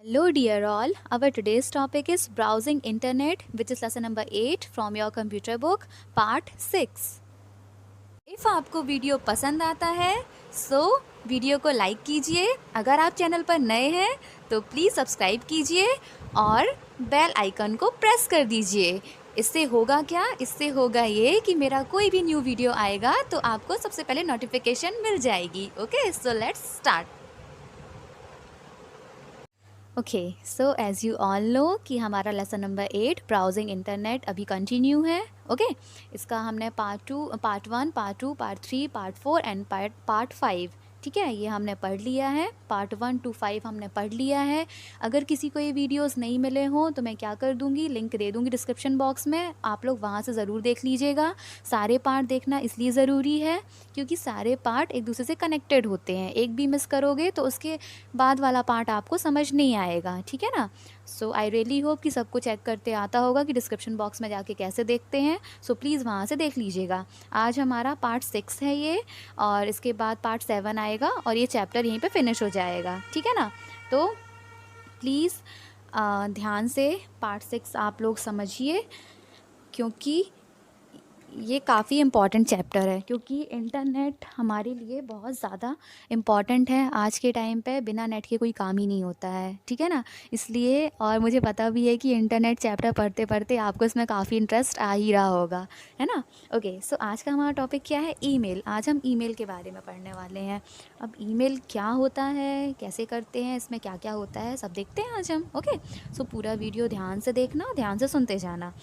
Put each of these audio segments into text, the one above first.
Hello dear all, our today's topic is browsing internet, which is lesson number 8 from your computer book part 6. If आपको video पसंद आता है so video को like कीजिए। अगर आप चैनल पर नए हैं तो प्लीज़ सब्सक्राइब कीजिए और बेल आइकन को प्रेस कर दीजिए। इससे होगा क्या? इससे होगा ये कि मेरा कोई भी न्यू वीडियो आएगा तो आपको सबसे पहले नोटिफिकेशन मिल जाएगी। Okay, so let's start. Okay, so as you all know कि हमारा लेसन नंबर 8 ब्राउजिंग इंटरनेट अभी कंटिन्यू है। ओके, इसका हमने part 1, part 2, part 3, part 4 and part 5, ठीक है, ये हमने पढ़ लिया है। पार्ट 1 to 5 हमने पढ़ लिया है। अगर किसी को ये वीडियोस नहीं मिले हों तो मैं क्या कर दूँगी, लिंक दे दूँगी डिस्क्रिप्शन बॉक्स में, आप लोग वहाँ से ज़रूर देख लीजिएगा। सारे पार्ट देखना इसलिए ज़रूरी है क्योंकि सारे पार्ट एक दूसरे से कनेक्टेड होते हैं। एक भी मिस करोगे तो उसके बाद वाला पार्ट आपको समझ नहीं आएगा, ठीक है ना। सो आई रियली होप कि सबको चेक करते आता होगा कि डिस्क्रिप्शन बॉक्स में जाके कैसे देखते हैं। सो प्लीज़ वहाँ से देख लीजिएगा। आज हमारा पार्ट 6 है ये, और इसके बाद पार्ट 7 आएगा और ये चैप्टर यहीं पे फिनिश हो जाएगा, ठीक है ना। तो प्लीज़ ध्यान से पार्ट 6 आप लोग समझिए क्योंकि ये काफ़ी इम्पॉर्टेंट चैप्टर है, क्योंकि इंटरनेट हमारे लिए बहुत ज़्यादा इम्पॉर्टेंट है। आज के टाइम पे बिना नेट के कोई काम ही नहीं होता है, ठीक है ना। इसलिए, और मुझे पता भी है कि इंटरनेट चैप्टर पढ़ते पढ़ते आपको इसमें काफ़ी इंटरेस्ट आ ही रहा होगा, है ना। ओके, सो आज का हमारा टॉपिक क्या है? ईमेल। आज हम ईमेल के बारे में पढ़ने वाले हैं। अब ईमेल क्या होता है, कैसे करते हैं, इसमें क्या क्या होता है, सब देखते हैं आज हम। ओके, सो पूरा वीडियो ध्यान से देखना, ध्यान से सुनते जाना।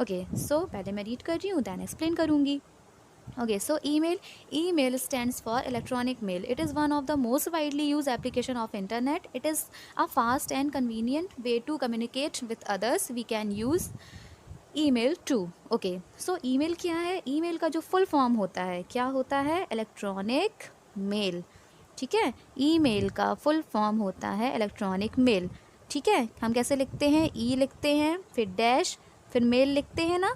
ओके, सो पहले मैं रीड कर रही हूँ, दैन एक्सप्लेन करूँगी। Okay, so email stands for electronic mail. It is one of the most widely used application of internet. It is a fast and convenient way to communicate with others. We can use email too. Okay, so email क्या है? email का जो full form होता है, क्या होता है? electronic mail, ठीक है। email का full form होता है electronic mail, ठीक है। हम कैसे लिखते हैं? ई लिखते हैं, फिर डैश, फिर मेल लिखते हैं ना।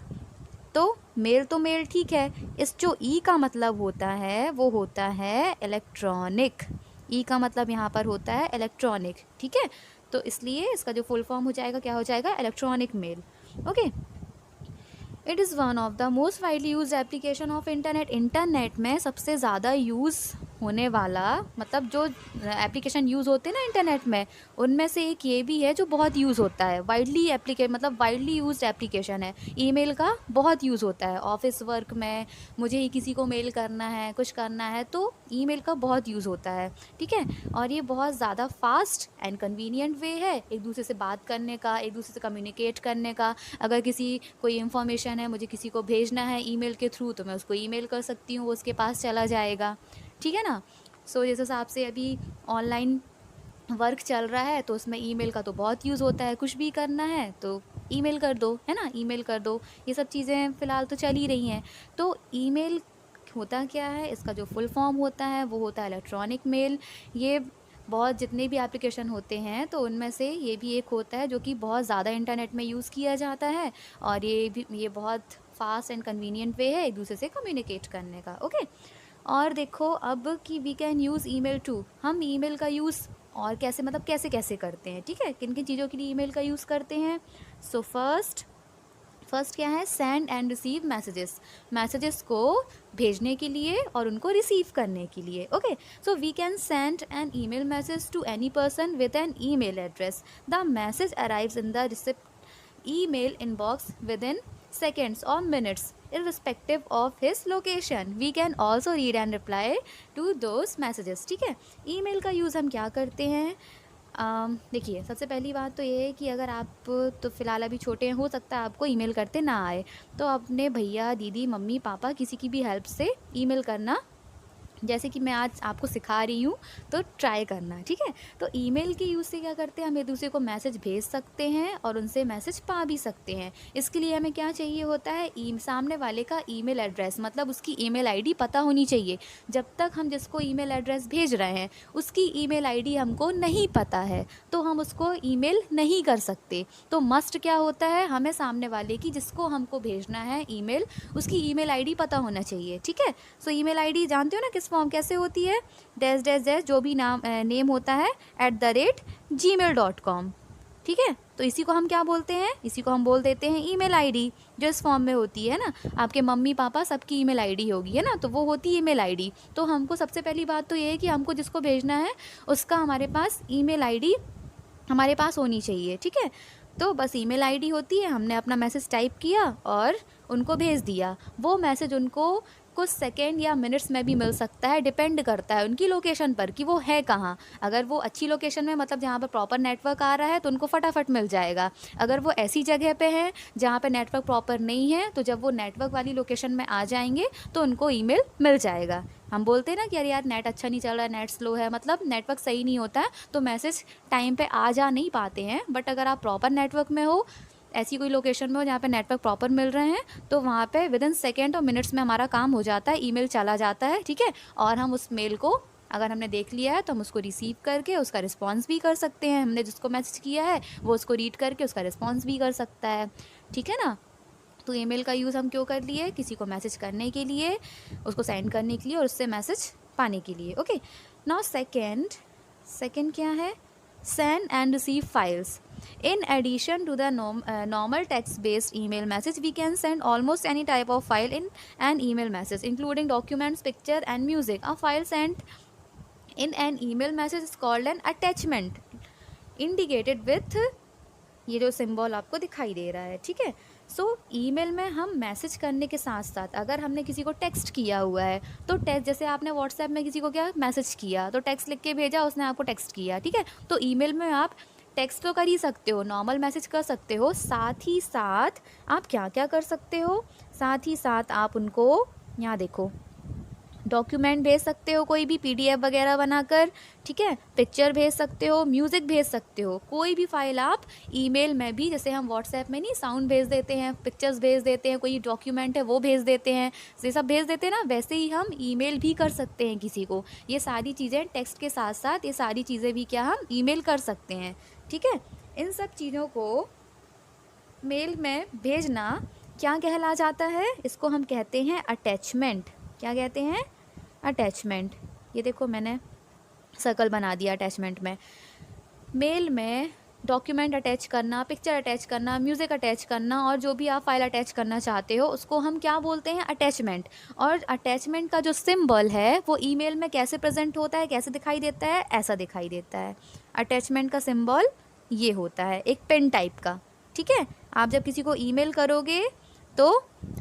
तो मेल ठीक है। इस जो ई का मतलब होता है वो होता है इलेक्ट्रॉनिक। ई का मतलब यहाँ पर होता है इलेक्ट्रॉनिक, ठीक है। तो इसलिए इसका जो फुल फॉर्म हो जाएगा, क्या हो जाएगा? Electronic mail. Okay, it is one of the most widely use application of internet. Internet में सबसे ज़्यादा यूज़ होने वाला, मतलब जो एप्लीकेशन यूज़ होते हैं ना इंटरनेट में, उनमें से एक ये भी है जो बहुत यूज़ होता है। मतलब वाइडली यूज्ड एप्लीकेशन है। ईमेल का बहुत यूज़ होता है ऑफिस वर्क में। मुझे ही किसी को मेल करना है, कुछ करना है, तो ईमेल का बहुत यूज़ होता है, ठीक है। और ये बहुत ज़्यादा फास्ट एंड कन्वीनियंट वे है एक दूसरे से बात करने का, एक दूसरे से कम्युनिकेट करने का। अगर किसी कोई इन्फॉर्मेशन है, मुझे किसी को भेजना है ईमेल के थ्रू, तो मैं उसको ईमेल कर सकती हूँ, वो उसके पास चला जाएगा, ठीक है ना। सो जिस हिसाब से अभी ऑनलाइन वर्क चल रहा है तो उसमें ईमेल का तो बहुत यूज़ होता है। कुछ भी करना है तो ईमेल कर दो, है ना, ईमेल कर दो। ये सब चीज़ें फ़िलहाल तो चल ही रही हैं। तो ईमेल होता क्या है? इसका जो फुल फॉर्म होता है वो होता है इलेक्ट्रॉनिक मेल। ये बहुत जितने भी एप्लीकेशन होते हैं तो उनमें से ये भी एक होता है जो कि बहुत ज़्यादा इंटरनेट में यूज़ किया जाता है, और ये बहुत फास्ट एंड कन्वीनियंट वे है एक दूसरे से कम्युनिकेट करने का। ओके, और देखो अब कि we can use email to. हम ईमेल का यूज़ और कैसे, मतलब कैसे कैसे करते हैं, ठीक है, किन किन चीज़ों के लिए ईमेल का यूज़ करते हैं। सो फर्स्ट क्या है? सेंड एंड रिसीव मैसेजेस को भेजने के लिए और उनको रिसीव करने के लिए। Okay, so we can send an email message to any person with an email address. The message arrives in the email inbox within seconds or minutes irrespective of his location. We can also read and reply to those messages, ठीक है। Email का use हम क्या करते हैं? देखिए, सबसे पहली बात तो ये है कि अगर आप तो फ़िलहाल अभी छोटे हैं, हो सकता है आपको ईमेल करते ना आए, तो अपने भैया, दीदी, मम्मी, पापा, किसी की भी हेल्प से ईमेल करना, जैसे कि मैं आज आपको सिखा रही हूँ, तो ट्राई करना, ठीक है। तो ईमेल के यूज़ से क्या करते हैं? हम एक दूसरे को मैसेज भेज सकते हैं और उनसे मैसेज पा भी सकते हैं। इसके लिए हमें क्या चाहिए होता है? सामने वाले का ईमेल एड्रेस, मतलब उसकी ईमेल आईडी पता होनी चाहिए। जब तक हम जिसको ईमेल एड्रेस भेज रहे हैं उसकी ईमेल आईडी हमको नहीं पता है तो हम उसको ईमेल नहीं कर सकते। तो मस्ट क्या होता है? हमें सामने वाले की, जिसको हमको भेजना है ईमेल, उसकी ईमेल आईडी पता होना चाहिए, ठीक है। सो ईमेल आईडी जानते हो ना किस फॉर्म कैसे होती है, डैश डैश डैश जो भी नेम होता है @gmail.com, ठीक है। तो इसी को हम क्या बोलते हैं, इसी को हम बोल देते हैं ईमेल आईडी, जो इस फॉर्म में होती है ना। आपके मम्मी पापा सबकी ईमेल आईडी होगी, है ना, तो वो होती है ईमेल आईडी। तो हमको सबसे पहली बात तो ये है कि हमको जिसको भेजना है उसका हमारे पास ईमेल आईडी हमारे पास होनी चाहिए, ठीक है। तो बस ईमेल आईडी होती है, हमने अपना मैसेज टाइप किया और उनको भेज दिया। वो मैसेज उनको कुछ सेकेंड या मिनट्स में भी मिल सकता है, डिपेंड करता है उनकी लोकेशन पर कि वो है कहाँ। अगर वो अच्छी लोकेशन में, मतलब जहाँ पर प्रॉपर नेटवर्क आ रहा है, तो उनको फटाफट मिल जाएगा। अगर वो ऐसी जगह पे है जहाँ पे नेटवर्क प्रॉपर नहीं है, तो जब वो नेटवर्क वाली लोकेशन में आ जाएंगे तो उनको ईमेल मिल जाएगा। हम बोलते हैं ना कि अरे यार नेट अच्छा नहीं चल रहा है, नेट स्लो है, मतलब नेटवर्क सही नहीं होता है, तो मैसेज टाइम पे आ जा नहीं पाते हैं। बट अगर आप प्रॉपर नेटवर्क में हो, ऐसी कोई लोकेशन में हो जहाँ पे नेटवर्क प्रॉपर मिल रहे हैं, तो वहाँ पे विदिन सेकेंड और मिनट्स में हमारा काम हो जाता है, ईमेल चला जाता है, ठीक है। और हम उस मेल को अगर हमने देख लिया है तो हम उसको रिसीव करके उसका रिस्पॉन्स भी कर सकते हैं। हमने जिसको मैसेज किया है वो उसको रीड करके उसका रिस्पॉन्स भी कर सकता है, ठीक है ना। तो ईमेल का यूज़ हम क्यों कर लिए, किसी को मैसेज करने के लिए, उसको सेंड करने के लिए और उससे मैसेज पाने के लिए। ओके, नाउ सेकेंड क्या है, send and receive files. In addition to the normal text-based email message, we can send almost any type of file in an email message, including documents, picture, and music. A file sent in an email message is called an attachment, indicated with ये जो symbol आपको दिखाई दे रहा है, ठीक है। सो email में हम मैसेज करने के साथ साथ अगर हमने किसी को टेक्स्ट किया हुआ है, तो टेक्स्ट, जैसे आपने व्हाट्सएप में किसी को क्या मैसेज किया, तो टेक्स्ट लिख के भेजा, उसने आपको टेक्स्ट किया, ठीक है। तो ईमेल में आप टेक्स्ट तो कर ही सकते हो, नॉर्मल मैसेज कर सकते हो, साथ ही साथ आप क्या क्या कर सकते हो, साथ ही साथ आप उनको यहाँ देखो डॉक्यूमेंट भेज सकते हो, कोई भी PDF वगैरह बनाकर, ठीक है, पिक्चर भेज सकते हो, म्यूज़िक भेज सकते हो, कोई भी फाइल आप ईमेल में भी, जैसे हम व्हाट्सएप में नहीं साउंड भेज देते हैं, पिक्चर्स भेज देते हैं, कोई डॉक्यूमेंट है वो भेज देते हैं, ये सब भेज देते हैं ना, वैसे ही हम ईमेल भी कर सकते हैं किसी को। ये सारी चीज़ें टेक्स्ट के साथ साथ ये सारी चीज़ें भी क्या हम ईमेल कर सकते हैं, ठीक है। इन सब चीज़ों को मेल में भेजना क्या कहला जाता है, इसको हम कहते हैं अटैचमेंट। क्या कहते हैं, अटैचमेंट। ये देखो मैंने सर्कल बना दिया अटैचमेंट में। मेल में डॉक्यूमेंट अटैच करना, पिक्चर अटैच करना, म्यूज़िक अटैच करना और जो भी आप फाइल अटैच करना चाहते हो उसको हम क्या बोलते हैं, अटैचमेंट। और अटैचमेंट का जो सिंबल है वो ईमेल में कैसे प्रेजेंट होता है, कैसे दिखाई देता है, ऐसा दिखाई देता है। अटैचमेंट का सिंबल ये होता है, एक पेन टाइप का, ठीक है। आप जब किसी को ईमेल करोगे तो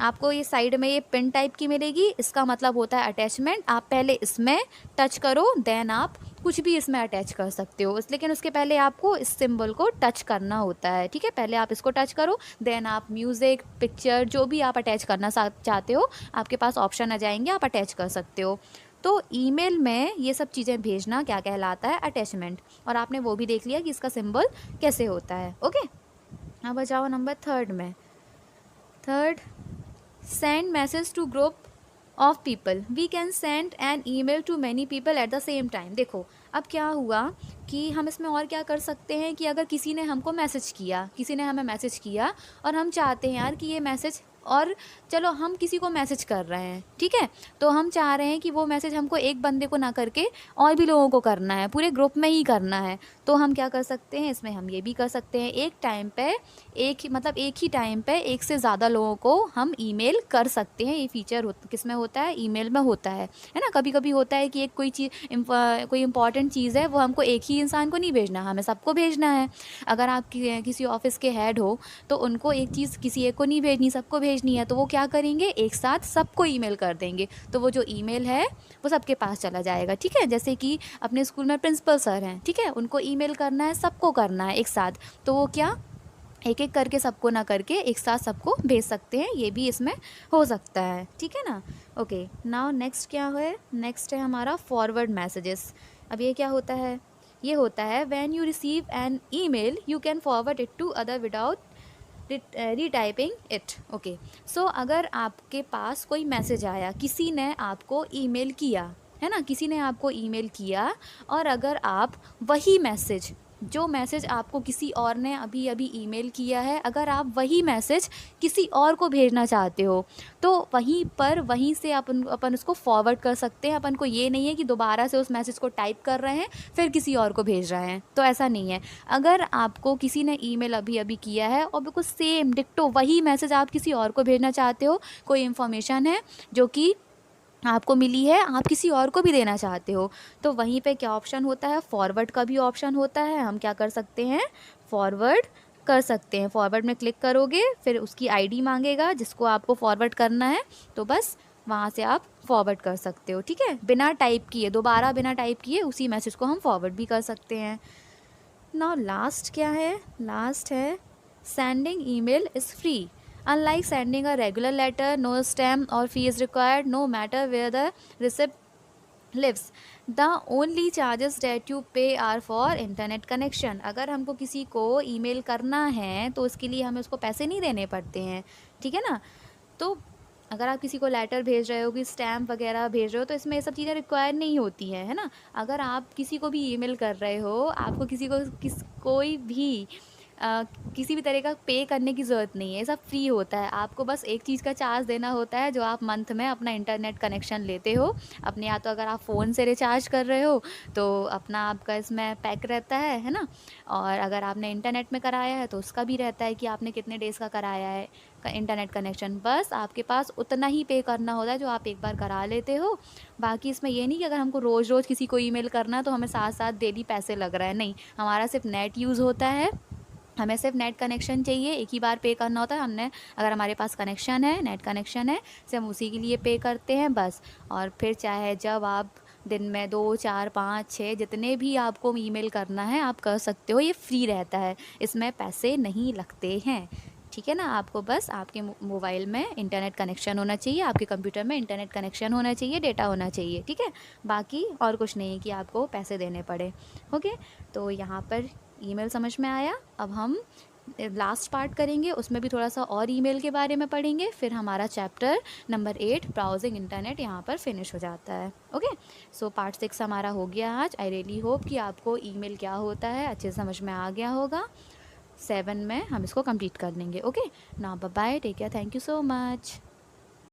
आपको ये साइड में ये पिन टाइप की मिलेगी, इसका मतलब होता है अटैचमेंट। आप पहले इसमें टच करो, देन आप कुछ भी इसमें अटैच कर सकते हो, लेकिन उसके पहले आपको इस सिंबल को टच करना होता है, ठीक है। पहले आप इसको टच करो, देन आप म्यूज़िक, पिक्चर, जो भी आप अटैच करना चाहते हो, आपके पास ऑप्शन आ जाएंगे, आप अटैच कर सकते हो। तो ईमेल में ये सब चीज़ें भेजना क्या कहलाता है, अटैचमेंट। और आपने वो भी देख लिया कि इसका सिंबल कैसे होता है। ओके, अब आ जाओ नंबर थर्ड में। Third, send message to group of people. We can send an email to many people at the same time. देखो अब क्या हुआ कि हम इसमें और क्या कर सकते हैं कि अगर किसी ने हमको मैसेज किया, किसी ने हमें मैसेज किया और हम चाहते हैं यार कि ये मैसेज, और चलो हम किसी को मैसेज कर रहे हैं, ठीक है, तो हम चाह रहे हैं कि वो मैसेज हमको एक बंदे को ना करके और भी लोगों को करना है, पूरे ग्रुप में ही करना है। तो हम क्या कर सकते हैं, इसमें हम ये भी कर सकते हैं, एक टाइम पे एक ही टाइम पे एक से ज़्यादा लोगों को हम ईमेल कर सकते हैं। ये फीचर किसमें होता है, ईमेल में होता है ना। कभी कभी होता है कि एक कोई इंपॉर्टेंट चीज़ है वो हमको एक ही इंसान को नहीं भेजना, हमें सबको भेजना है। अगर आप किसी ऑफिस के हेड हो तो उनको एक चीज़ किसी एक को नहीं भेजनी, सबको भेजनी है, तो वो क्या करेंगे, एक साथ सबको ईमेल कर देंगे, तो वो जो ईमेल है वो सबके पास चला जाएगा, ठीक है। जैसे कि अपने स्कूल में प्रिंसिपल सर हैं, ठीक है, उनको ईमेल करना है, सबको करना है एक साथ, तो वो क्या एक एक करके सबको ना करके एक साथ सबको भेज सकते हैं, ये भी इसमें हो सकता है, ठीक है ना। ओके, नाउ नेक्स्ट क्या है, नेक्स्ट है हमारा फॉरवर्ड मैसेजेस। अब ये क्या होता है, ये होता है when you receive an email you can forward it to other without retyping it. Okay, so अगर आपके पास कोई मैसेज आया, किसी ने आपको ईमेल किया है ना, किसी ने आपको ईमेल किया, और अगर आप वही मैसेज जो मैसेज आपको किसी और ने अभी अभी ईमेल किया है, अगर आप वही मैसेज किसी और को भेजना चाहते हो तो वहीं से अपन उसको फॉरवर्ड कर सकते हैं। अपन को ये नहीं है कि दोबारा से उस मैसेज को टाइप कर रहे हैं फिर किसी और को भेज रहे हैं, तो ऐसा नहीं है। अगर आपको किसी ने ईमेल अभी अभी किया है और बिल्कुल सेम डिक्टो वही मैसेज आप किसी और को भेजना चाहते हो, कोई इन्फॉर्मेशन है जो कि आपको मिली है, आप किसी और को भी देना चाहते हो, तो वहीं पे क्या ऑप्शन होता है, फॉरवर्ड का भी ऑप्शन होता है। हम क्या कर सकते हैं, फॉरवर्ड कर सकते हैं। फॉरवर्ड में क्लिक करोगे, फिर उसकी आईडी मांगेगा जिसको आपको फॉरवर्ड करना है, तो बस वहाँ से आप फॉरवर्ड कर सकते हो। ठीक है, बिना टाइप किए, दोबारा बिना टाइप किए उसी मैसेज को हम फॉरवर्ड भी कर सकते हैं। नाउ लास्ट क्या है, लास्ट है sending email is free unlike sending a regular letter, no stamp or fee is required no matter where the recipient lives. The only charges that you pay are for internet connection. अगर हमको किसी को email करना है तो उसके लिए हमें उसको पैसे नहीं देने पड़ते हैं, ठीक है ना। तो अगर आप किसी को लेटर भेज रहे हो, कि स्टैम्प वगैरह भेज रहे हो, तो इसमें ये सब चीज़ें रिक्वायर नहीं होती है ना। अगर आप किसी को भी ईमेल कर रहे हो, आपको किसी को कोई भी किसी भी तरह का पे करने की ज़रूरत नहीं है, ये सब फ्री होता है। आपको बस एक चीज़ का चार्ज देना होता है, जो आप मंथ में अपना इंटरनेट कनेक्शन लेते हो अपने, या तो अगर आप फ़ोन से रिचार्ज कर रहे हो तो अपना आपका इसमें पैक रहता है ना। और अगर आपने इंटरनेट में कराया है तो उसका भी रहता है कि आपने कितने डेज़ का कराया है इंटरनेट कनेक्शन। बस आपके पास उतना ही पे करना होता है जो आप एक बार करा लेते हो। बाकी इसमें ये नहीं कि अगर हमको रोज़ रोज़ किसी को ईमेल करना है तो हमें साथ साथ डेली पैसे लग रहा है, नहीं। हमारा सिर्फ नेट यूज़ होता है, हमें सिर्फ नेट कनेक्शन चाहिए, एक ही बार पे करना होता है। हमने अगर हमारे पास कनेक्शन है, नेट कनेक्शन है, सिर्फ हम उसी के लिए पे करते हैं बस। और फिर चाहे जब आप दिन में 2, 4, 5, 6 जितने भी आपको ईमेल करना है आप कर सकते हो, ये फ्री रहता है, इसमें पैसे नहीं लगते हैं, ठीक है ना। आपको बस आपके मोबाइल में इंटरनेट कनेक्शन होना चाहिए, आपके कंप्यूटर में इंटरनेट कनेक्शन होना चाहिए, डेटा होना चाहिए, ठीक है। बाकी और कुछ नहीं है कि आपको पैसे देने पड़े। ओके, तो यहाँ पर ईमेल समझ में आया। अब हम लास्ट पार्ट करेंगे, उसमें भी थोड़ा सा और ईमेल के बारे में पढ़ेंगे, फिर हमारा चैप्टर नंबर 8 ब्राउजिंग इंटरनेट यहाँ पर फिनिश हो जाता है। ओके, सो पार्ट 6 हमारा हो गया आज। आई रियली होप कि आपको ईमेल क्या होता है अच्छे से समझ में आ गया होगा। 7 में हम इसको कंप्लीट कर लेंगे। Okay, now bye bye, take care, thank you so much.